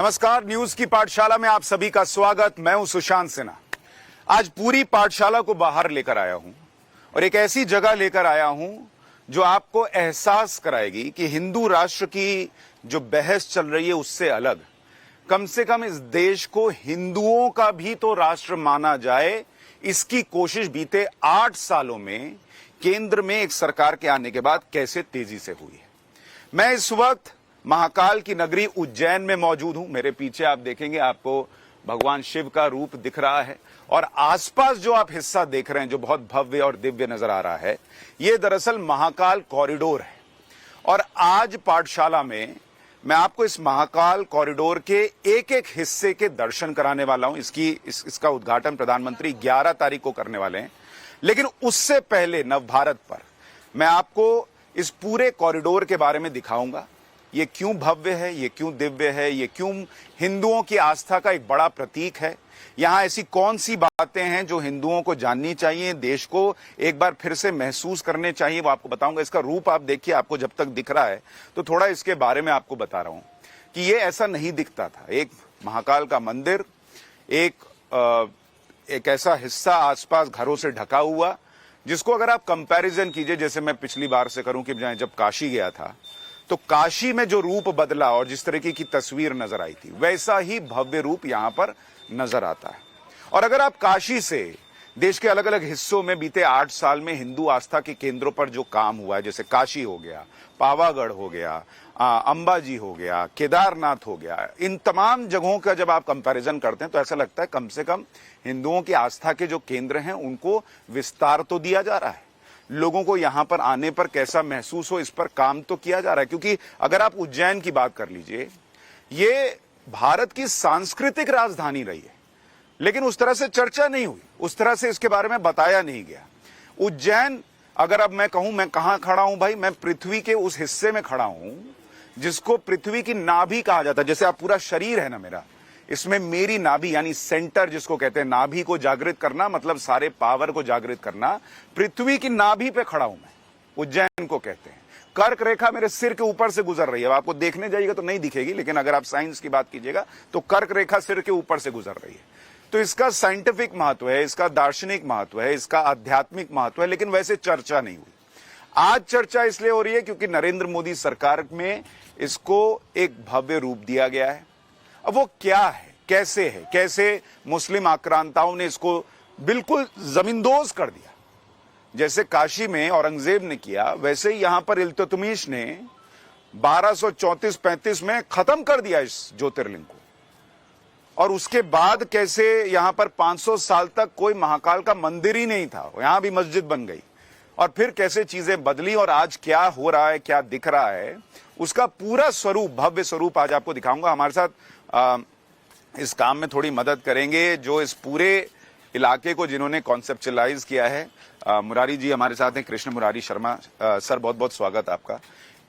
नमस्कार, न्यूज की पाठशाला में आप सभी का स्वागत। मैं हूं सुशांत सिन्हा। आज पूरी पाठशाला को बाहर लेकर आया हूं और एक ऐसी जगह लेकर आया हूं जो आपको एहसास कराएगी कि हिंदू राष्ट्र की जो बहस चल रही है उससे अलग कम से कम इस देश को हिंदुओं का भी तो राष्ट्र माना जाए, इसकी कोशिश बीते 8 सालों में केंद्र में एक सरकार के आने के बाद कैसे तेजी से हुई है। मैं इस वक्त महाकाल की नगरी उज्जैन में मौजूद हूं। मेरे पीछे आप देखेंगे, आपको भगवान शिव का रूप दिख रहा है और आसपास जो आप हिस्सा देख रहे हैं जो बहुत भव्य और दिव्य नजर आ रहा है, ये दरअसल महाकाल कॉरिडोर है। और आज पाठशाला में मैं आपको इस महाकाल कॉरिडोर के एक एक हिस्से के दर्शन कराने वाला हूं। इसका उद्घाटन प्रधानमंत्री 11 तारीख को करने वाले हैं। लेकिन उससे पहले नवभारत पर मैं आपको इस पूरे कॉरिडोर के बारे में दिखाऊंगा। ये क्यों भव्य है, ये क्यों दिव्य है, ये क्यों हिंदुओं की आस्था का एक बड़ा प्रतीक है। यहां ऐसी कौन सी बातें हैं जो हिंदुओं को जाननी चाहिए, देश को एक बार फिर से महसूस करने चाहिए, वो आपको बताऊंगा। इसका रूप आप देखिए, आपको जब तक दिख रहा है तो थोड़ा इसके बारे में आपको बता रहा हूं कि ये ऐसा नहीं दिखता था। एक महाकाल का मंदिर, एक ऐसा हिस्सा आसपास घरों से ढका हुआ, जिसको अगर आप कंपैरिजन कीजिए, जैसे मैं पिछली बार से करूं कि जब काशी गया था तो काशी में जो रूप बदला और जिस तरीके की तस्वीर नजर आई थी, वैसा ही भव्य रूप यहां पर नजर आता है। और अगर आप काशी से देश के अलग अलग हिस्सों में बीते 8 साल में हिंदू आस्था के केंद्रों पर जो काम हुआ है, जैसे काशी हो गया, पावागढ़ हो गया, अंबाजी हो गया, केदारनाथ हो गया, इन तमाम जगहों का जब आप कंपैरिजन करते हैं तो ऐसा लगता है कम से कम हिंदुओं की आस्था के जो केंद्र हैं उनको विस्तार तो दिया जा रहा है। लोगों को यहां पर आने पर कैसा महसूस हो, इस पर काम तो किया जा रहा है। क्योंकि अगर आप उज्जैन की बात कर लीजिए, ये भारत की सांस्कृतिक राजधानी रही है, लेकिन उस तरह से चर्चा नहीं हुई, उस तरह से इसके बारे में बताया नहीं गया। उज्जैन, अगर अब मैं कहूं मैं कहां खड़ा हूं भाई, मैं पृथ्वी के उस हिस्से में खड़ा हूं जिसको पृथ्वी की नाभि कहा जाता है। जैसे आप पूरा शरीर है ना मेरा, इसमें मेरी नाभि यानी सेंटर जिसको कहते हैं, नाभि को जागृत करना मतलब सारे पावर को जागृत करना, पृथ्वी की नाभि पे खड़ा हूं मैं, उज्जैन को कहते हैं। कर्क रेखा मेरे सिर के ऊपर से गुजर रही है। आपको देखने जाइएगा तो नहीं दिखेगी, लेकिन अगर आप साइंस की बात कीजिएगा तो कर्क रेखा सिर के ऊपर से गुजर रही है। तो इसका साइंटिफिक महत्व है, इसका दार्शनिक महत्व है, इसका आध्यात्मिक महत्व है, लेकिन वैसे चर्चा नहीं हुई। आज चर्चा इसलिए हो रही है क्योंकि नरेंद्र मोदी सरकार में इसको एक भव्य रूप दिया गया है। अब वो क्या है, कैसे है, कैसे मुस्लिम आक्रांताओं ने इसको बिल्कुल जमींदोज कर दिया। जैसे काशी में औरंगजेब ने किया, वैसे ही यहां पर इल्तुतमिश ने 1234-35 में खत्म कर दिया इस ज्योतिर्लिंग को। और उसके बाद कैसे यहां पर 500 साल तक कोई महाकाल का मंदिर ही नहीं था, यहां भी मस्जिद बन गई। और फिर कैसे चीजें बदली और आज क्या हो रहा है, क्या दिख रहा है, उसका पूरा स्वरूप, भव्य स्वरूप आज आपको दिखाऊंगा। हमारे साथ इस काम में थोड़ी मदद करेंगे जो इस पूरे इलाके को जिन्होंने कॉन्सेप्चुअलाइज किया है, मुरारी जी हमारे साथ हैं, कृष्ण मुरारी शर्मा। सर बहुत बहुत स्वागत आपका।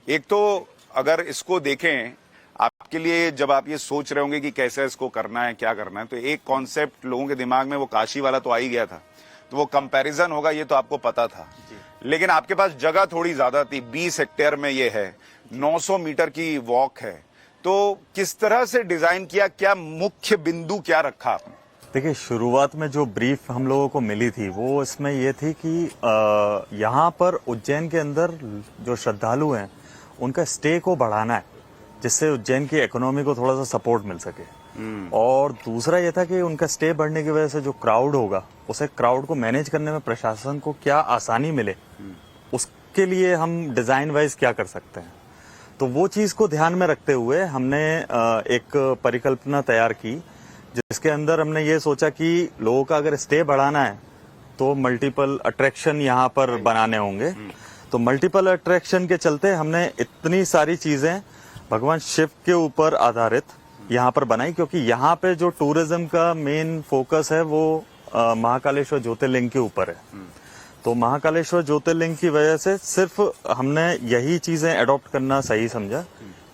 एक तो अगर इसको देखें, आपके लिए जब आप ये सोच रहे होंगे कि कैसे इसको करना है, क्या करना है, तो एक कॉन्सेप्ट लोगों के दिमाग में वो काशी वाला तो आ ही गया था, तो वो कंपैरिजन होगा ये तो आपको पता था। लेकिन आपके पास जगह थोड़ी ज्यादा थी, 20 हेक्टेयर में ये है, 900 मीटर की वॉक है, तो किस तरह से डिजाइन किया, क्या मुख्य बिंदु क्या रखा आपने? देखिए, शुरुआत में जो ब्रीफ हम लोगों को मिली थी वो इसमें ये थी कि यहाँ पर उज्जैन के अंदर जो श्रद्धालु हैं उनका स्टे को बढ़ाना है, जिससे उज्जैन की इकोनॉमी को थोड़ा सा सपोर्ट मिल सके। और दूसरा ये था कि उनका स्टे बढ़ने की वजह से जो क्राउड होगा, उसे क्राउड को मैनेज करने में प्रशासन को क्या आसानी मिले, उसके लिए हम डिजाइन वाइज क्या कर सकते हैं। तो वो चीज को ध्यान में रखते हुए हमने एक परिकल्पना तैयार की, जिसके अंदर हमने ये सोचा कि लोगों का अगर स्टे बढ़ाना है तो मल्टीपल अट्रैक्शन यहाँ पर बनाने होंगे। तो मल्टीपल अट्रैक्शन के चलते हमने इतनी सारी चीजें भगवान शिव के ऊपर आधारित यहाँ पर बनाई, क्योंकि यहाँ पे जो टूरिज्म का मेन फोकस है वो महाकालेश्वर ज्योतिर्लिंग के ऊपर है। तो महाकालेश्वर ज्योतिर्लिंग की वजह से सिर्फ हमने यही चीजें अडॉप्ट करना सही समझा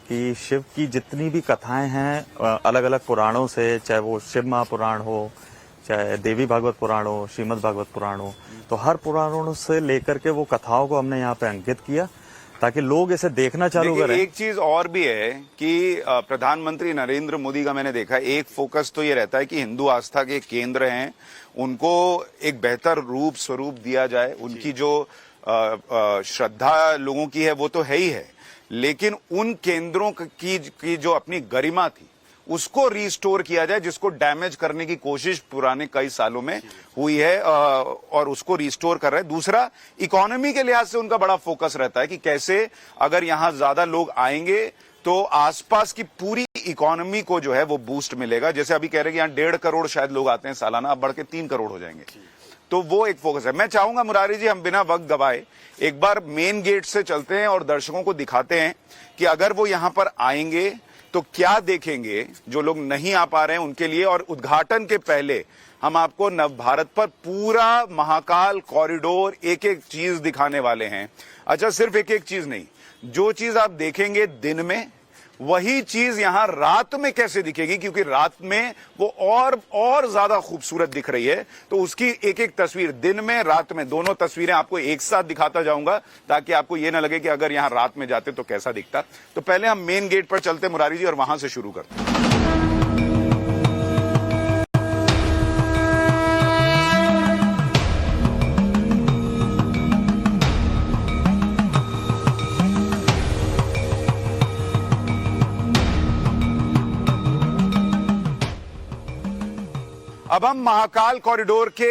कि शिव की जितनी भी कथाएं हैं अलग अलग पुराणों से, चाहे वो शिव महापुराण हो, चाहे देवी भागवत पुराण हो, श्रीमद् भागवत पुराण हो, तो हर पुराणों से लेकर के वो कथाओं को हमने यहाँ पे अंकित किया, ताकि लोग इसे देखना चालू देखिए, करें। एक चीज और भी है कि प्रधानमंत्री नरेंद्र मोदी का मैंने देखा एक फोकस तो ये रहता है कि हिंदू आस्था के केंद्र हैं उनको एक बेहतर रूप स्वरूप दिया जाए। उनकी जो श्रद्धा लोगों की है वो तो है ही है, लेकिन उन केंद्रों की जो अपनी गरिमा थी उसको रिस्टोर किया जाए, जिसको डैमेज करने की कोशिश पुराने कई सालों में हुई है, और उसको रिस्टोर कर रहे हैं। दूसरा, इकोनॉमी के लिहाज से उनका बड़ा फोकस रहता है कि कैसे अगर यहां ज्यादा लोग आएंगे तो आसपास की पूरी इकोनॉमी को जो है वो बूस्ट मिलेगा। जैसे अभी कह रहे हैं कि यहां 1.5 करोड़ शायद लोग आते हैं सालाना, अब बढ़ के 3 करोड़ हो जाएंगे, तो वो एक फोकस है। मैं चाहूंगा मुरारी जी हम बिना वक्त गवाए एक बार मेन गेट से चलते हैं और दर्शकों को दिखाते हैं कि अगर वो यहां पर आएंगे तो क्या देखेंगे, जो लोग नहीं आ पा रहे हैं उनके लिए। और उद्घाटन के पहले हम आपको नव भारत पर पूरा महाकाल कॉरिडोर एक एक चीज दिखाने वाले हैं। अच्छा, सिर्फ एक एक चीज नहीं, जो चीज आप देखेंगे दिन में वही चीज यहां रात में कैसे दिखेगी, क्योंकि रात में वो और ज्यादा खूबसूरत दिख रही है। तो उसकी एक एक तस्वीर दिन में रात में दोनों तस्वीरें आपको एक साथ दिखाता जाऊंगा, ताकि आपको यह ना लगे कि अगर यहां रात में जाते तो कैसा दिखता। तो पहले हम मेन गेट पर चलते मुरारी जी और वहां से शुरू करते हैं। अब हम महाकाल कॉरिडोर के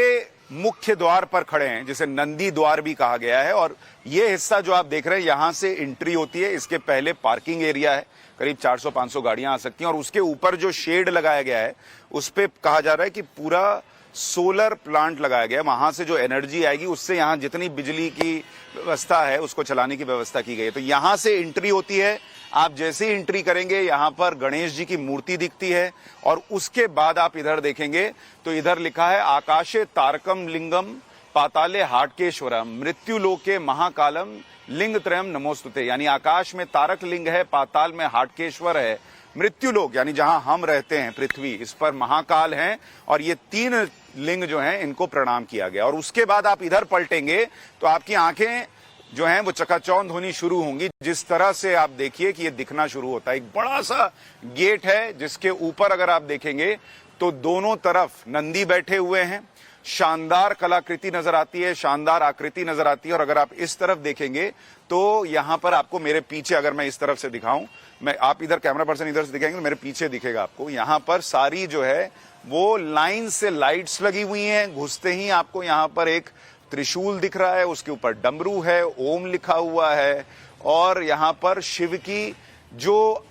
मुख्य द्वार पर खड़े हैं, जिसे नंदी द्वार भी कहा गया है। और ये हिस्सा जो आप देख रहे हैं यहां से एंट्री होती है। इसके पहले पार्किंग एरिया है, करीब 400-500 गाड़ियां आ सकती हैं। और उसके ऊपर जो शेड लगाया गया है उस पे कहा जा रहा है कि पूरा सोलर प्लांट लगाया गया है। वहां से जो एनर्जी आएगी उससे यहां जितनी बिजली की व्यवस्था है उसको चलाने की व्यवस्था की गई है। तो यहां से एंट्री होती है। आप जैसे ही एंट्री करेंगे यहां पर गणेश जी की मूर्ति दिखती है, और उसके बाद आप इधर देखेंगे तो इधर लिखा है आकाशे तारकम लिंगम पाताले हाटकेश्वरम मृत्यु लोके महाकालम लिंग त्रयम नमोस्तुते। यानी आकाश में तारक लिंग है, पाताल में हाटकेश्वर है, मृत्यु लोक यानी जहां हम रहते हैं पृथ्वी, इस पर महाकाल हैं। और ये 3 लिंग जो हैं इनको प्रणाम किया गया। और उसके बाद आप इधर पलटेंगे तो आपकी आंखें जो हैं वो चकाचौंध होनी शुरू होंगी। जिस तरह से आप देखिए कि ये दिखना शुरू होता है, एक बड़ा सा गेट है जिसके ऊपर अगर आप देखेंगे तो दोनों तरफ नंदी बैठे हुए हैं। शानदार कलाकृति नजर आती है, शानदार आकृति नजर आती है। और अगर आप इस तरफ देखेंगे तो यहां पर आपको मेरे पीछे, अगर मैं इस तरफ से दिखाऊं, मैं आप इधर कैमरा पर्सन इधर से दिखाएंगे तो मेरे पीछे दिखेगा आपको, यहां पर सारी जो है वो लाइन से लाइट्स लगी हुई हैं। घुसते ही आपको यहां पर एक त्रिशूल दिख रहा है, उसके ऊपर डमरू है, ओम लिखा हुआ है। और यहां पर शिव की जो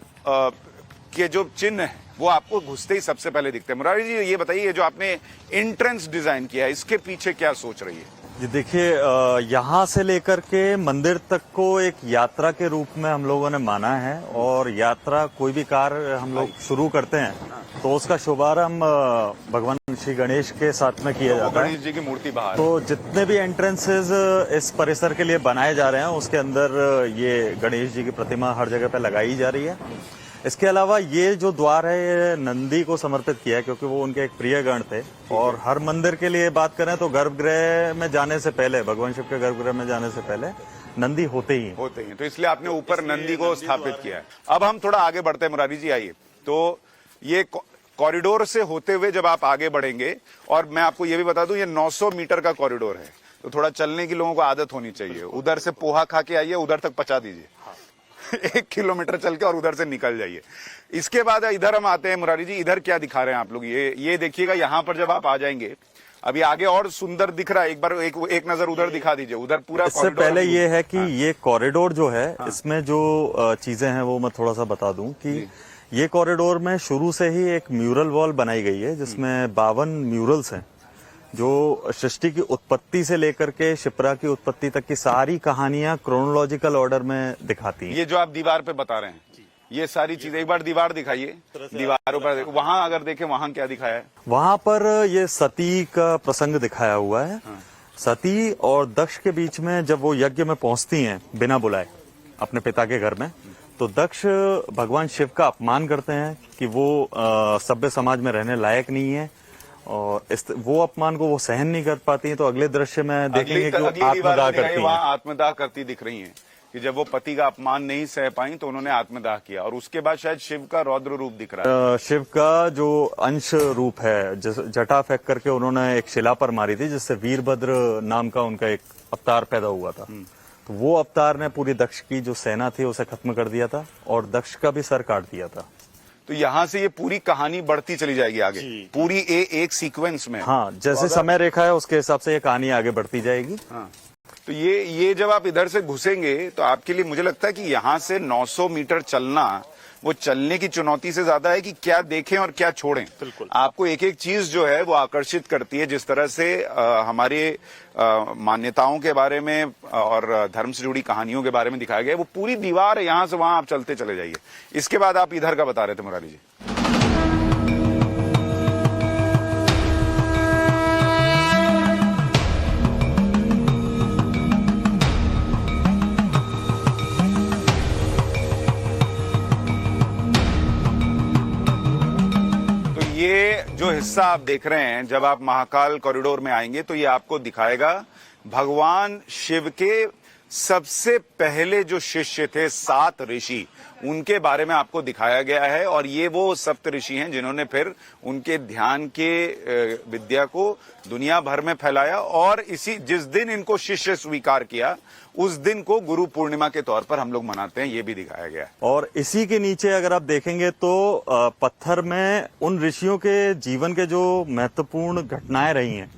चिन्ह है वो आपको घुसते ही सबसे पहले दिखते हैं। मुरारी जी ये बताइए, ये जो आपने एंट्रेंस डिजाइन किया है इसके पीछे क्या सोच रही है? जी देखिए, यहाँ से लेकर के मंदिर तक को एक यात्रा के रूप में हम लोगों ने माना है। और यात्रा कोई भी कार्य हम लोग शुरू करते हैं तो उसका शुभारंभ भगवान श्री गणेश के साथ में किया जाता है। गणेश जी की मूर्ति बाहर। तो जितने भी एंट्रेंसेस इस परिसर के लिए बनाए जा रहे हैं उसके अंदर ये गणेश जी की प्रतिमा हर जगह पे लगाई जा रही है। इसके अलावा ये जो द्वार है ये नंदी को समर्पित किया है, क्योंकि वो उनके एक प्रिय गण थे। और हर मंदिर के लिए बात करें तो गर्भगृह में जाने से पहले, भगवान शिव के गर्भगृह में जाने से पहले नंदी होते ही हैं। तो इसलिए आपने ऊपर नंदी को स्थापित किया है। अब हम थोड़ा आगे बढ़ते हैं मुरारी जी, आइए। तो ये कॉरिडोर से होते हुए जब आप आगे बढ़ेंगे, और मैं आपको ये भी बता दूं ये 900 मीटर का कॉरिडोर है, तो थोड़ा चलने की लोगों को आदत होनी चाहिए। उधर से पोहा खा के आइए, उधर तक पहुंचा दीजिए 1 किलोमीटर चल के, और उधर से निकल जाइए। इसके बाद इधर हम आते हैं मुरारी जी, इधर क्या दिखा रहे हैं आप लोग? ये देखिएगा, यहाँ पर जब आप आ जाएंगे अभी आगे और सुंदर दिख रहा है। एक बार एक नजर उधर दिखा दीजिए, उधर पूरा। इससे पहले ये है कि ये कॉरिडोर जो है इसमें जो चीजें हैं वो मैं थोड़ा सा बता दूं कि ये कॉरिडोर में शुरू से ही एक म्यूरल वॉल बनाई गई है, जिसमें 52 म्यूरल्स हैं जो सृष्टि की उत्पत्ति से लेकर के शिप्रा की उत्पत्ति तक की सारी कहानियां क्रोनोलॉजिकल ऑर्डर में दिखाती हैं। ये जो आप दीवार पे बता रहे हैं ये सारी चीजें, एक बार दीवार दिखाइए, दीवारों पर वहां अगर देखें वहां क्या दिखाया है? वहां पर ये सती का प्रसंग दिखाया हुआ है। सती और दक्ष के बीच में जब वो यज्ञ में पहुंचती हैं बिना बुलाए अपने पिता के घर में, तो दक्ष भगवान शिव का अपमान करते हैं कि वो सभ्य समाज में रहने लायक नहीं है। और वो अपमान को वो सहन नहीं कर पाती हैं। तो अगले दृश्य में देखेंगे कि वो आत्मदाह करती हैं। वहाँ आत्मदाह करती दिख रही हैं। कि जब वो पति का अपमान नहीं सह पाई तो उन्होंने आत्मदाह किया, और उसके बाद शायद शिव का रौद्र रूप दिख रहा है। शिव का जो अंश रूप है, जटा फेंक करके उन्होंने एक शिला पर मारी थी, जिससे वीरभद्र नाम का उनका एक अवतार पैदा हुआ था। तो वो अवतार ने पूरी दक्ष की जो सेना थी उसे खत्म कर दिया था और दक्ष का भी सर काट दिया था। तो यहाँ से ये पूरी कहानी बढ़ती चली जाएगी आगे, पूरी एक सीक्वेंस में। हाँ, जैसे समय रेखा है उसके हिसाब से ये कहानी आगे बढ़ती जाएगी। हाँ। तो ये जब आप इधर से घुसेंगे तो आपके लिए मुझे लगता है कि यहाँ से 900 मीटर चलना वो चलने की चुनौती से ज्यादा है कि क्या देखें और क्या छोड़ें। बिल्कुल। आपको एक एक चीज जो है वो आकर्षित करती है। जिस तरह से हमारे मान्यताओं के बारे में और धर्म से जुड़ी कहानियों के बारे में दिखाया गया है, वो पूरी दीवार है, यहां से वहां आप चलते चले जाइए। इसके बाद आप इधर का बता रहे थे मुरारी जी। ये जो हिस्सा आप देख रहे हैं, जब आप महाकाल कॉरिडोर में आएंगे तो ये आपको दिखाएगा भगवान शिव के सबसे पहले जो शिष्य थे 7 ऋषि, उनके बारे में आपको दिखाया गया है। और ये वो सप्त ऋषि हैं जिन्होंने फिर उनके ध्यान के विद्या को दुनिया भर में फैलाया, और इसी जिस दिन इनको शिष्य स्वीकार किया उस दिन को गुरु पूर्णिमा के तौर पर हम लोग मनाते हैं, ये भी दिखाया गया है। और इसी के नीचे अगर आप देखेंगे तो पत्थर में उन ऋषियों के जीवन के जो महत्वपूर्ण घटनाएं रही हैं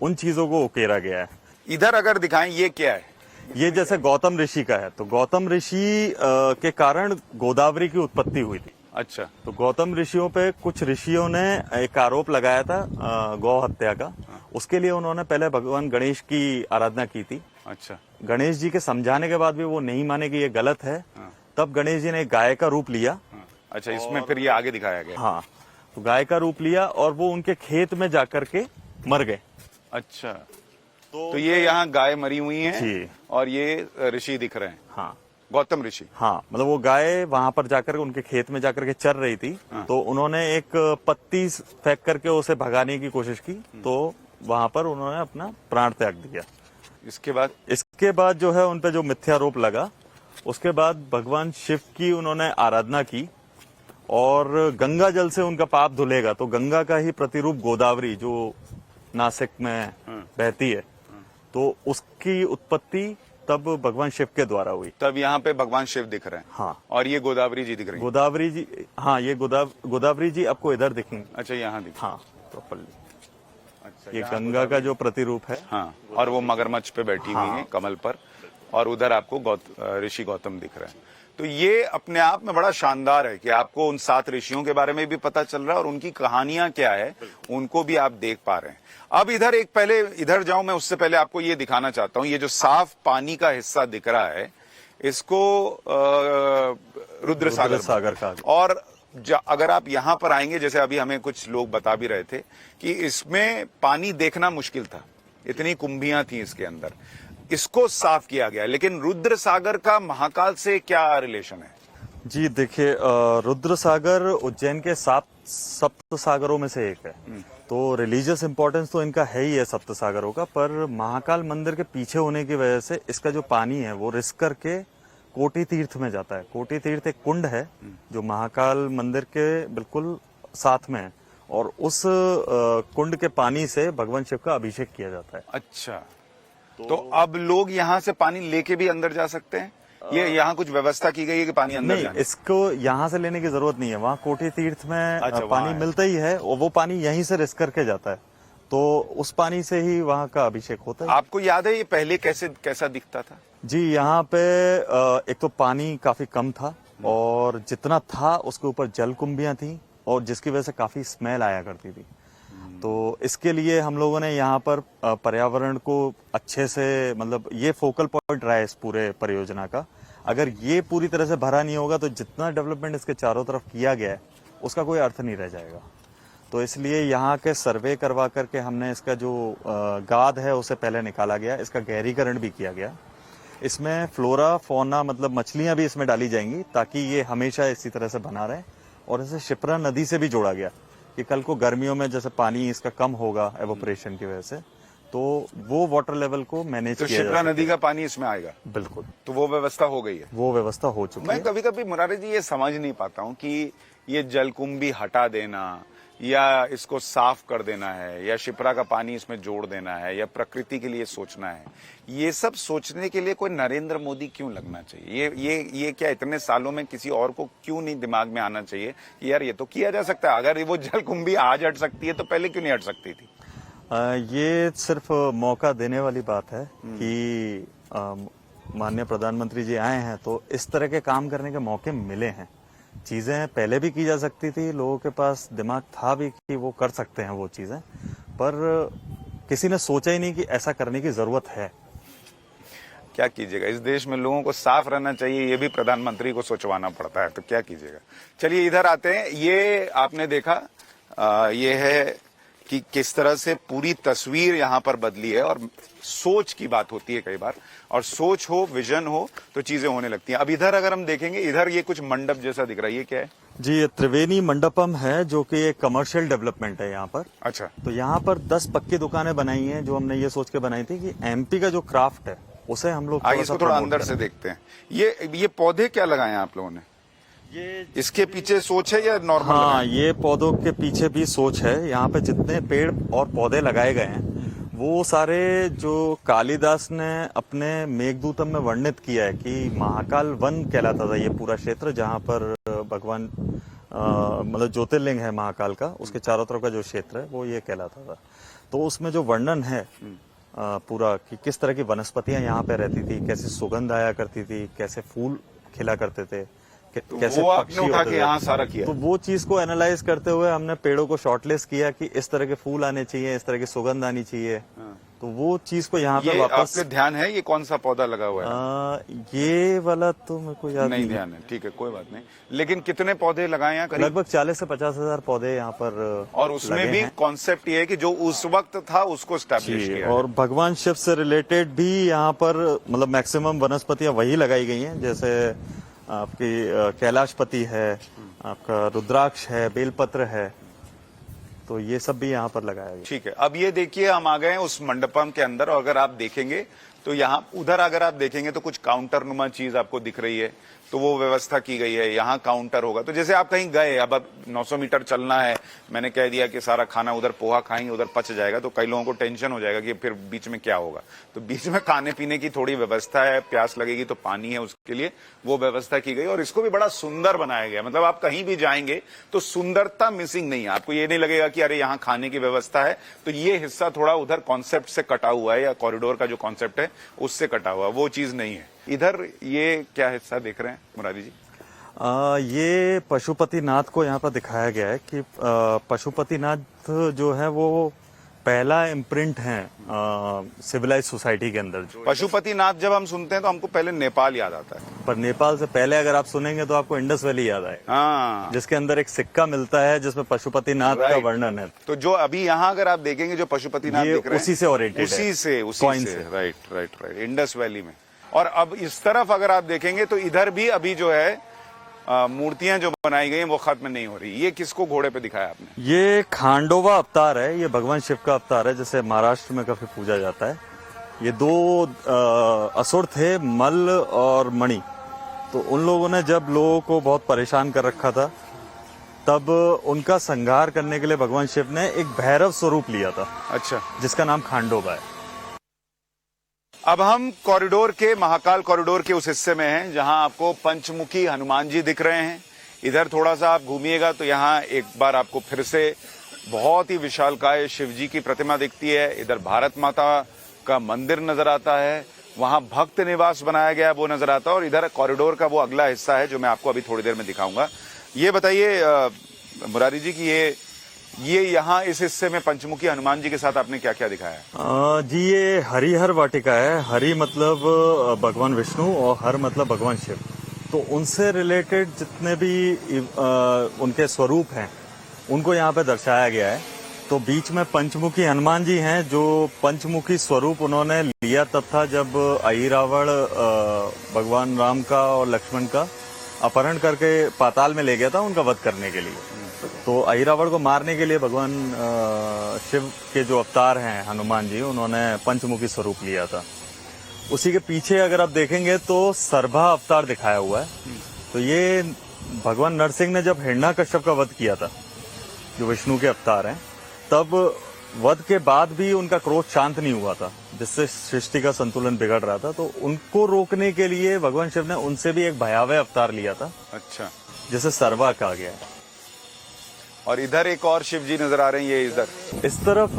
उन चीजों को उकेरा गया है। इधर अगर दिखाएं, ये क्या है? ये जैसे गौतम ऋषि का है, तो गौतम ऋषि के कारण गोदावरी की उत्पत्ति हुई थी। अच्छा। तो गौतम ऋषियों पे कुछ ऋषियों ने एक आरोप लगाया था गौ हत्या का। उसके लिए उन्होंने पहले भगवान गणेश की आराधना की थी। अच्छा। गणेश जी के समझाने के बाद भी वो नहीं माने कि ये गलत है। तब गणेश जी ने एक गाय का रूप लिया। अच्छा, इसमें फिर ये आगे दिखाया गया। हाँ, तो गाय का रूप लिया और वो उनके खेत में जाकर के मर गए। अच्छा, तो ये यहाँ गाय मरी हुई है जी। और ये ऋषि दिख रहे हैं। हाँ, गौतम ऋषि। हाँ, मतलब वो गाय वहां पर जाकर उनके खेत में जाकर के चर रही थी। तो उन्होंने एक पत्ती फेंक करके उसे भगाने की कोशिश की, तो वहां पर उन्होंने अपना प्राण त्याग दिया। इसके बाद जो है उन पे जो मिथ्यारोप लगा, उसके बाद भगवान शिव की उन्होंने आराधना की और गंगा जल से उनका पाप धुलेगा। तो गंगा का ही प्रतिरूप गोदावरी जो नासिक में बहती है, तो उसकी उत्पत्ति तब भगवान शिव के द्वारा हुई। तब यहाँ पे भगवान शिव दिख रहे हैं। हाँ, और ये गोदावरी जी दिख रही हैं। गोदावरी जी, हाँ, ये गोदावरी जी आपको इधर दिखेंगे। अच्छा, यहाँ दिख। हाँ, प्रॉपर्ली। अच्छा, ये गंगा का जो प्रतिरूप है। हाँ, और वो मगरमच्छ पे बैठी हुई है कमल पर, और उधर आपको ऋषि गौतम दिख रहे हैं। तो ये अपने आप में बड़ा शानदार है कि आपको उन 7 ऋषियों के बारे में भी पता चल रहा है और उनकी कहानियां क्या है उनको भी आप देख पा रहे हैं। अब पहले इधर जाऊं मैं, उससे पहले आपको ये दिखाना चाहता हूं, ये जो साफ पानी का हिस्सा दिख रहा है इसको रुद्र सागर का। और अगर आप यहां पर आएंगे, जैसे अभी हमें कुछ लोग बता भी रहे थे कि इसमें पानी देखना मुश्किल था, इतनी कुंभियां थी इसके अंदर, इसको साफ किया गया। लेकिन रुद्र सागर का महाकाल से क्या रिलेशन है? जी देखिए, रुद्र सागर उज्जैन के 7 सप्त सागरों में से एक है। तो रिलीजियस इंपॉर्टेंस तो इनका है ही है सप्त सागरों का, पर महाकाल मंदिर के पीछे होने की वजह से इसका जो पानी है वो रिस्क करके कोटि तीर्थ में जाता है। कोटि तीर्थ एक कुंड है जो महाकाल मंदिर के बिल्कुल साथ में है, और उस कुंड के पानी से भगवान शिव का अभिषेक किया जाता है। अच्छा, तो अब लोग यहाँ से पानी लेके भी अंदर जा सकते हैं? ये यहाँ कुछ व्यवस्था की गई है कि पानी अंदर नहीं, इसको यहाँ से लेने की जरूरत नहीं है। वहाँ कोटि तीर्थ में पानी मिलता ही है और वो पानी यहीं से रिस्क करके जाता है, तो उस पानी से ही वहाँ का अभिषेक होता है। आपको याद है ये पहले कैसा दिखता था? जी, यहाँ पे एक तो पानी काफी कम था और जितना था उसके ऊपर जल कुंभियां थी और जिसकी वजह से काफी स्मेल आया करती थी। तो इसके लिए हम लोगों ने यहाँ पर पर्यावरण को अच्छे से, मतलब ये फोकल पॉइंट रहा है इस पूरे परियोजना का। अगर ये पूरी तरह से भरा नहीं होगा तो जितना डेवलपमेंट इसके चारों तरफ किया गया है उसका कोई अर्थ नहीं रह जाएगा। तो इसलिए यहाँ के सर्वे करवा करके हमने इसका जो गाद है उसे पहले निकाला गया, इसका गहरीकरण भी किया गया। इसमें फ्लोरा फौना, मतलब मछलियां भी इसमें डाली जाएंगी ताकि ये हमेशा इसी तरह से बना रहे। और इसे शिप्रा नदी से भी जोड़ा गया कि कल को गर्मियों में जैसे पानी इसका कम होगा एवोपरेशन की वजह से, तो वो वाटर लेवल को मैनेज तो किया जा शिप्रा सकता नदी का पानी इसमें आएगा, है। बिल्कुल, तो वो व्यवस्था हो गई है। वो व्यवस्था हो चुकी मैं है। कभी कभी मुरारी जी ये समझ नहीं पाता हूँ कि ये जलकुंभी हटा देना या इसको साफ कर देना है या शिप्रा का पानी इसमें जोड़ देना है या प्रकृति के लिए सोचना है, ये सब सोचने के लिए कोई नरेंद्र मोदी क्यों लगना चाहिए? ये क्या इतने सालों में किसी और को क्यों नहीं दिमाग में आना चाहिए कि यार ये तो किया जा सकता है? अगर वो जलकुंभी आज हट सकती है तो पहले क्यों नहीं हट सकती थी? ये सिर्फ मौका देने वाली बात है कि माननीय प्रधानमंत्री जी आए हैं तो इस तरह के काम करने के मौके मिले हैं। चीजें पहले भी की जा सकती थी, लोगों के पास दिमाग था भी कि वो कर सकते हैं वो चीजें, पर किसी ने सोचा ही नहीं कि ऐसा करने की जरूरत है। क्या कीजिएगा, इस देश में लोगों को साफ रहना चाहिए, ये भी प्रधानमंत्री को सोचवाना पड़ता है, तो क्या कीजिएगा। चलिए इधर आते हैं। ये आपने देखा, ये है कि किस तरह से पूरी तस्वीर यहां पर बदली है, और सोच की बात होती है कई बार, और सोच हो, विजन हो तो चीजें होने लगती हैं। अब इधर अगर हम देखेंगे, इधर ये कुछ मंडप जैसा दिख रहा है, ये क्या है? जी, ये त्रिवेणी मंडपम है जो कि एक कमर्शियल डेवलपमेंट है यहाँ पर। अच्छा, तो यहाँ पर 10 पक्की दुकानें बनाई हैं जो हमने ये सोच के बनाई थी कि एमपी का जो क्राफ्ट है उसे हम लोग आइए इसको थोड़ा अंदर से देखते हैं। ये पौधे क्या लगाए हैं आप लोगों ने? ये इसके पीछे सोच है या नॉर्मल? हाँ, ये पौधों के पीछे भी सोच है। यहाँ पे जितने पेड़ और पौधे लगाए गए हैं वो सारे जो कालिदास ने अपने मेघदूतम में वर्णित किया है कि महाकाल वन कहलाता था ये पूरा क्षेत्र, जहाँ पर भगवान मतलब ज्योतिर्लिंग है महाकाल का, उसके चारों तरफ का जो क्षेत्र है वो ये कहलाता था। तो उसमें जो वर्णन है पूरा कि किस तरह की वनस्पतियां यहाँ पे रहती थी, कैसे सुगंध आया करती थी, कैसे फूल खिला करते थे, कैसे वो आपने पक्षी उठा होते के थे। यहाँ सारा किया। तो वो चीज को एनालाइज करते हुए हमने पेड़ों को शॉर्टलिस्ट किया कि इस तरह के फूल आने चाहिए, इस तरह की सुगंध आनी चाहिए। तो वो चीज को यहाँ पर ये वापस आपके ध्यान है ये कौन सा पौधा लगा हुआ है? ये वाला तो मेरे को याद नहीं ध्यान है, ठीक है कोई बात नहीं। लेकिन कितने पौधे लगाए यहाँ करीब? लगभग 40 से 50 हजार पौधे यहाँ पर और उसमें लगे भी हैं। कॉन्सेप्ट ये है कि जो उस वक्त था उसको स्टैब्लिश जी, किया। और भगवान शिव से रिलेटेड भी यहाँ पर मतलब मैक्सिमम वनस्पतियां वही लगाई गई हैं, जैसे आपकी कैलाशपति है, आपका रुद्राक्ष है, बेलपत्र है, तो ये सब भी यहाँ पर लगाया गया। ठीक है, अब ये देखिए हम आ गए हैं उस मंडपम के अंदर, और अगर आप देखेंगे तो यहाँ उधर अगर आप देखेंगे तो कुछ काउंटर नुमा चीज आपको दिख रही है, तो वो व्यवस्था की गई है। यहाँ काउंटर होगा, तो जैसे आप कहीं गए, अब 900 मीटर चलना है, मैंने कह दिया कि सारा खाना उधर पोहा खाएंगे, उधर पच जाएगा, तो कई लोगों को टेंशन हो जाएगा कि फिर बीच में क्या होगा। तो बीच में खाने पीने की थोड़ी व्यवस्था है, प्यास लगेगी तो पानी है, उसके लिए वो व्यवस्था की गई, और इसको भी बड़ा सुंदर बनाया गया। मतलब आप कहीं भी जाएंगे तो सुंदरता मिसिंग नहीं है, आपको ये नहीं लगेगा कि अरे यहाँ खाने की व्यवस्था है तो ये हिस्सा थोड़ा उधर कॉन्सेप्ट से कटा हुआ है, या कॉरिडोर का जो कॉन्सेप्ट है उससे कटा हुआ है, वो चीज नहीं है। इधर ये क्या हिस्सा देख रहे हैं मुरारी जी? ये पशुपतिनाथ को यहाँ पर दिखाया गया है कि पशुपतिनाथ जो है वो पहला इम्प्रिंट है सिविलाइज सोसाइटी के अंदर। पशुपतिनाथ जब हम सुनते हैं तो हमको पहले नेपाल याद आता है, पर नेपाल से पहले अगर आप सुनेंगे तो आपको इंडस वैली याद आएगा, हाँ, जिसके अंदर एक सिक्का मिलता है जिसमें पशुपतिनाथ का Right. वर्णन है। तो जो अभी यहाँ अगर आप देखेंगे जो पशुपतिनाथ ये दिख रहे हैं उसी से ओरिएंटेड है, उसी से Coin से। राइट इंडस वैली में। और अब इस तरफ अगर आप देखेंगे तो इधर भी अभी जो है मूर्तियां जो बनाई गई हैं वो खत्म नहीं हो रही। ये किसको घोड़े पे दिखाया आपने? ये खांडोवा अवतार है, ये भगवान शिव का अवतार है, जैसे महाराष्ट्र में काफी पूजा जाता है। ये दो असुर थे, मल और मणि। तो उन लोगों ने जब लोगों को बहुत परेशान कर रखा था, तब उनका संहार करने के लिए भगवान शिव ने एक भैरव स्वरूप लिया था। अच्छा, जिसका नाम खांडोबा है। अब हम कॉरिडोर के, महाकाल कॉरिडोर के उस हिस्से में हैं जहां आपको पंचमुखी हनुमान जी दिख रहे हैं। इधर थोड़ा सा आप घूमिएगा तो यहाँ एक बार आपको फिर से बहुत ही विशालकाय शिव जी की प्रतिमा दिखती है। इधर भारत माता का मंदिर नजर आता है, वहां भक्त निवास बनाया गया है वो नजर आता है, और इधर कॉरिडोर का वो अगला हिस्सा है जो मैं आपको अभी थोड़ी देर में दिखाऊंगा। ये बताइए मुरारी जी की ये यहाँ इस हिस्से में पंचमुखी हनुमान जी के साथ आपने क्या क्या दिखाया है? जी, ये हरिहर वाटिका है। हरि मतलब भगवान विष्णु और हर मतलब भगवान शिव। तो उनसे रिलेटेड जितने भी उनके स्वरूप हैं उनको यहाँ पे दर्शाया गया है। तो बीच में पंचमुखी हनुमान जी हैं, जो पंचमुखी स्वरूप उन्होंने लिया तब था जब अहिरावण भगवान राम का और लक्ष्मण का अपहरण करके पाताल में ले गया था उनका वध करने के लिए। तो अहिरावण को मारने के लिए भगवान शिव के जो अवतार हैं हनुमान जी, उन्होंने पंचमुखी स्वरूप लिया था। उसी के पीछे अगर आप देखेंगे तो सर्भा अवतार दिखाया हुआ है। तो ये भगवान नरसिंह ने जब हिरण्याकश्यप का वध किया था, जो विष्णु के अवतार हैं, तब वध के बाद भी उनका क्रोध शांत नहीं हुआ था, जिससे सृष्टि का संतुलन बिगड़ रहा था। तो उनको रोकने के लिए भगवान शिव ने उनसे भी एक भयावह अवतार लिया था, अच्छा, जिसे सर्वा कहा गया है। और इधर एक और शिव जी नजर आ रहे हैं, ये इधर इस तरफ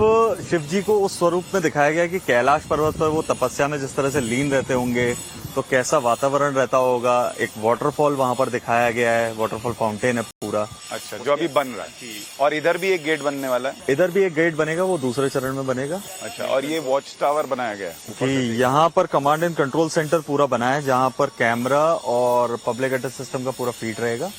शिव जी को उस स्वरूप में दिखाया गया कि कैलाश पर्वत पर वो तपस्या में जिस तरह से लीन रहते होंगे, तो कैसा वातावरण रहता होगा। एक वाटरफॉल वहां पर दिखाया गया है, वाटरफॉल फाउंटेन है पूरा। अच्छा, जो अभी बन रहा है। और इधर भी एक गेट बनने वाला है। इधर भी एक गेट बनेगा, वो दूसरे चरण में बनेगा। अच्छा, और ये वॉच टावर बनाया गया है कि यहाँ पर कमांड एंड कंट्रोल सेंटर पूरा बना है, जहाँ पर कैमरा और पब्लिक एड्रेस सिस्टम का पूरा फीड रहेगा,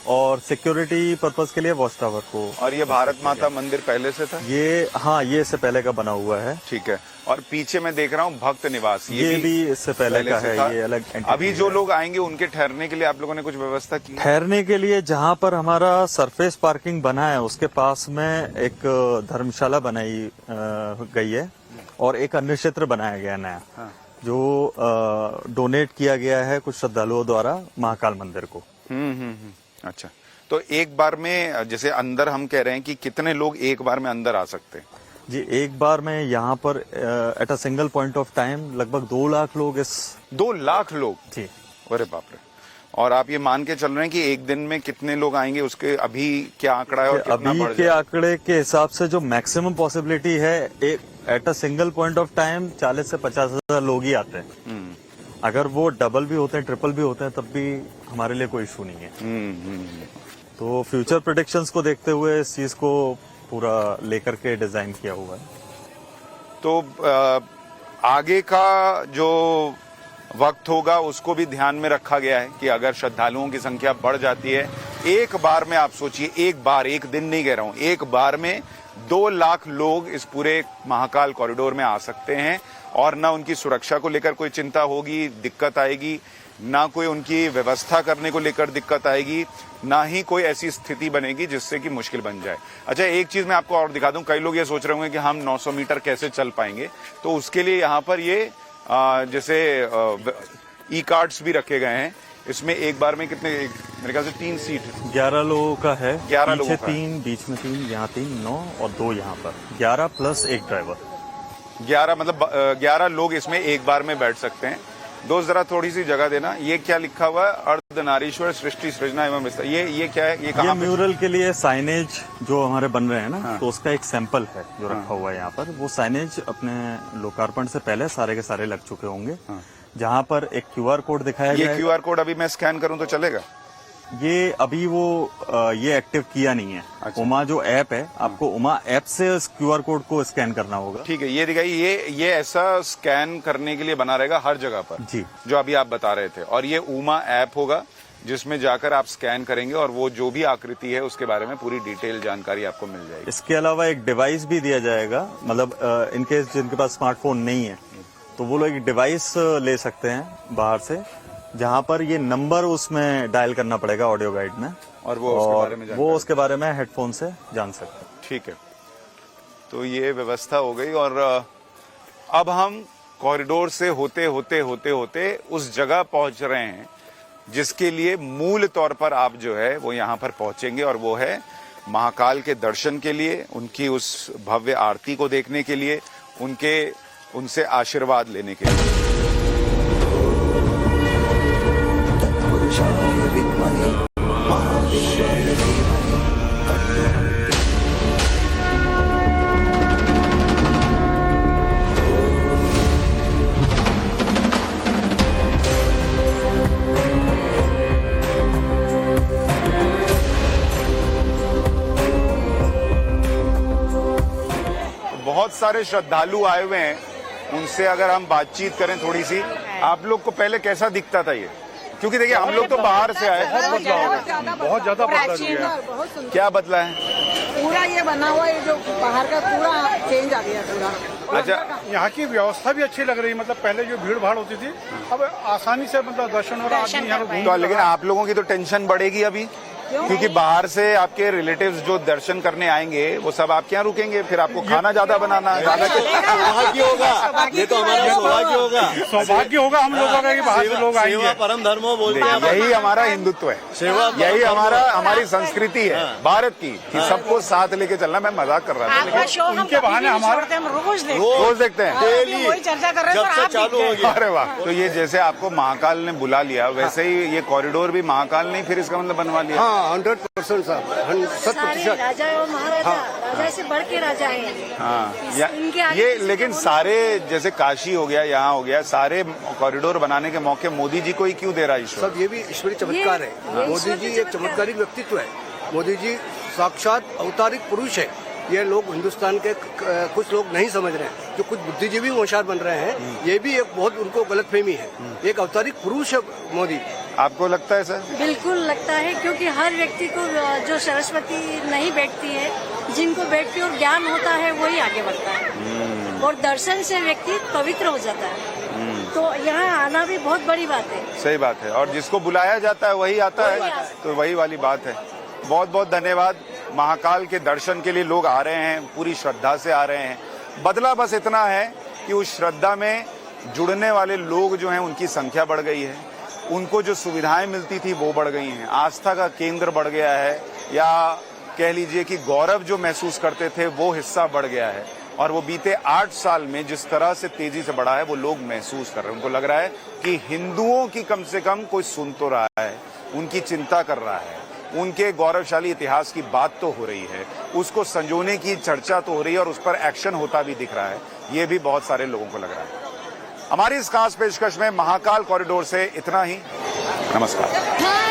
और सिक्योरिटी पर्पस के लिए वॉच टावर को। और ये भारत माता मंदिर पहले से था? ये हाँ, ये इससे पहले का बना हुआ है। ठीक है। और पीछे मैं देख रहा हूँ भक्त निवास, ये भी इससे पहले का से है। था। ये अलग अभी जो लोग आएंगे उनके ठहरने के लिए आप लोगों ने कुछ व्यवस्था की? ठहरने के लिए जहाँ पर हमारा सरफेस पार्किंग बना है, उसके पास में एक धर्मशाला बनाई गई है, और एक अन्य क्षेत्र बनाया गया नया, जो डोनेट किया गया है कुछ श्रद्धालुओं द्वारा महाकाल मंदिर को। अच्छा, तो एक बार में जैसे अंदर हम कह रहे हैं कि कितने लोग एक बार में अंदर आ सकते हैं? जी, एक बार में यहाँ पर at a single point of time लगभग 2 लाख लोग 2 लाख लोग? जी। अरे बाप रे। और आप ये मान के चल रहे हैं कि एक दिन में कितने लोग आएंगे, उसके अभी क्या आंकड़ा है और कितना अभी बढ़ के जाएगा? आंकड़े के हिसाब से जो मैक्सिमम पॉसिबिलिटी है, at a single point of time 40 से 50 हजार लोग ही आते हैं। अगर वो डबल भी होते हैं, ट्रिपल भी होते हैं, तब भी हमारे लिए कोई इशू नहीं है। तो फ्यूचर प्रेडिक्शंस को देखते हुए इस चीज को पूरा लेकर के डिजाइन किया हुआ है। तो आगे का जो वक्त होगा उसको भी ध्यान में रखा गया है कि अगर श्रद्धालुओं की संख्या बढ़ जाती है, एक बार में आप सोचिए, एक दिन नहीं कह रहा हूं, एक बार में 2 लाख लोग इस पूरे महाकाल कॉरिडोर में आ सकते हैं, और ना उनकी सुरक्षा को लेकर कोई चिंता होगी, दिक्कत आएगी, ना कोई उनकी व्यवस्था करने को लेकर दिक्कत आएगी, ना ही कोई ऐसी स्थिति बनेगी जिससे कि मुश्किल बन जाए। अच्छा, एक चीज मैं आपको और दिखा दूं, कई लोग ये सोच रहे होंगे कि हम 900 मीटर कैसे चल पाएंगे, तो उसके लिए यहाँ पर ये जैसे ई कार्ड्स भी रखे गए हैं। इसमें एक बार में कितने, मेरे ख्याल से 3 सीट, 11 लोगों का है। 11 लोगों का, 3 बीच में 3, यहाँ 3, 9 और 2 यहाँ पर, 11 प्लस एक ड्राइवर। 11 मतलब 11 लोग इसमें एक बार में बैठ सकते हैं। दोस्त जरा थोड़ी सी जगह देना। ये क्या लिखा हुआ है? अर्धनारीश्वर सृष्टि सृजना एवं विस्तार। ये क्या है? ये कहाँ? ये म्यूरल के लिए साइनेज जो हमारे बन रहे हैं ना, तो उसका एक सैंपल है जो रखा हुआ है यहाँ पर। वो साइनेज अपने लोकार्पण से पहले सारे के सारे लग चुके होंगे, जहाँ पर एक QR कोड दिखाया गया है। ये QR कोड अभी मैं स्कैन करूं तो चलेगा? ये अभी ये एक्टिव किया नहीं है। अच्छा। उमा जो ऐप है, आपको उमा ऐप से इस QR कोड को स्कैन करना होगा। ठीक है, ये दिखाइए। ये ऐसा स्कैन करने के लिए बना रहेगा हर जगह पर जी, जो अभी आप बता रहे थे। और ये उमा ऐप होगा जिसमें जाकर आप स्कैन करेंगे और वो जो भी आकृति है उसके बारे में पूरी डिटेल जानकारी आपको मिल जाएगी। इसके अलावा एक डिवाइस भी दिया जाएगा, मतलब इनकेस जिनके पास स्मार्टफोन नहीं है तो वो लोग एक डिवाइस ले सकते हैं बाहर से, जहां पर ये नंबर उसमें डायल करना पड़ेगा ऑडियो गाइड में, और वो उसके बारे में हेडफोन से जान सकते हैं। ठीक है, तो ये व्यवस्था हो गई। और अब हम कॉरिडोर से होते होते होते होते उस जगह पहुंच रहे हैं जिसके लिए मूल तौर पर आप जो है वो यहाँ पर पहुंचेंगे, और वो है महाकाल के दर्शन के लिए, उनकी उस भव्य आरती को देखने के लिए, उनसे आशीर्वाद लेने के लिए। बहुत सारे श्रद्धालु आए हुए हैं, उनसे अगर हम बातचीत करें थोड़ी सी, आप लोग को पहले कैसा दिखता था ये? क्योंकि देखिए हम लोग तो बाहर से आए, बहुत ज्यादा बदला है। क्या बदला है? पूरा ये बना हुआ है, जो बाहर का पूरा चेंज आ गया पूरा। अच्छा, यहाँ की व्यवस्था भी अच्छी लग रही है। मतलब पहले जो भीड़ भाड़ होती थी, अब आसानी से मतलब दर्शन हो रहा है। तो लेकिन आप लोगों की तो टेंशन बढ़ेगी अभी। क्योंकि बाहर से आपके रिलेटिव्स जो दर्शन करने आएंगे वो सब आपके यहाँ रुकेंगे, फिर आपको खाना ज्यादा बनाना है। सौभाग्य होगा, ये तो हमारा सौभाग्य होगा। सौभाग्य होगा हम लोगों का कि बाहर से लोग सेवा आएंगे। परम धर्मो बोलते हैं। यही हमारा हिंदुत्व है, सेवा यही हमारी संस्कृति है भारत की, कि सबको साथ लेके चलना। मैं मजाक कर रहा था, आपका शो हम उनके बहाने हमारा हम रोज देखते हैं। रोज देखते हैं। डेली वही चर्चा कर रहे हैं जब पर से आप चालू हो देखते गया। अरे वाह। तो ये जैसे आपको महाकाल ने बुला लिया, वैसे ही ये कॉरिडोर भी महाकाल ने फिर इसका मतलब बनवा लिया। हाँ 100% साहब, 100%। राजा और महाराजा, राजा से बढ़ के राजा है। हाँ इनके आगे ये किसी का लेकिन वो सारे जैसे काशी हो गया, यहाँ हो गया, सारे कॉरिडोर बनाने के मौके मोदी जी को ही क्यों दे रहा है ईश्वर? सब ये भी ईश्वरीय चमत्कार है। मोदी जी एक चमत्कारिक व्यक्तित्व है। मोदी जी साक्षात अवतारिक पुरुष है। ये लोग हिंदुस्तान के कुछ लोग नहीं समझ रहे हैं, जो कुछ बुद्धिजीवी होशियार बन रहे हैं, ये भी एक बहुत उनको गलतफहमी है। एक अवतारिक पुरुष है मोदी। आपको लगता है सर? बिल्कुल लगता है, क्योंकि हर व्यक्ति को जो सरस्वती नहीं बैठती है, जिनको बैठती और ज्ञान होता है वही आगे बढ़ता है, और दर्शन से व्यक्ति पवित्र हो जाता है। तो यहाँ आना भी बहुत बड़ी बात है। सही बात है, और जिसको बुलाया जाता है वही आता है, तो वही वाली बात है। बहुत बहुत धन्यवाद। महाकाल के दर्शन के लिए लोग आ रहे हैं, पूरी श्रद्धा से आ रहे हैं। बदला बस इतना है कि उस श्रद्धा में जुड़ने वाले लोग जो हैं उनकी संख्या बढ़ गई है, उनको जो सुविधाएं मिलती थी वो बढ़ गई हैं, आस्था का केंद्र बढ़ गया है, या कह लीजिए कि गौरव जो महसूस करते थे वो हिस्सा बढ़ गया है। और वो बीते 8 साल में जिस तरह से तेजी से बढ़ा है वो लोग महसूस कर रहे हैं। उनको लग रहा है कि हिंदुओं की कम से कम कोई सुन तो रहा है, उनकी चिंता कर रहा है, उनके गौरवशाली इतिहास की बात तो हो रही है, उसको संजोने की चर्चा तो हो रही है, और उस पर एक्शन होता भी दिख रहा है। ये भी बहुत सारे लोगों को लग रहा है। हमारी इस खास पेशकश में महाकाल कॉरिडोर से इतना ही। नमस्कार।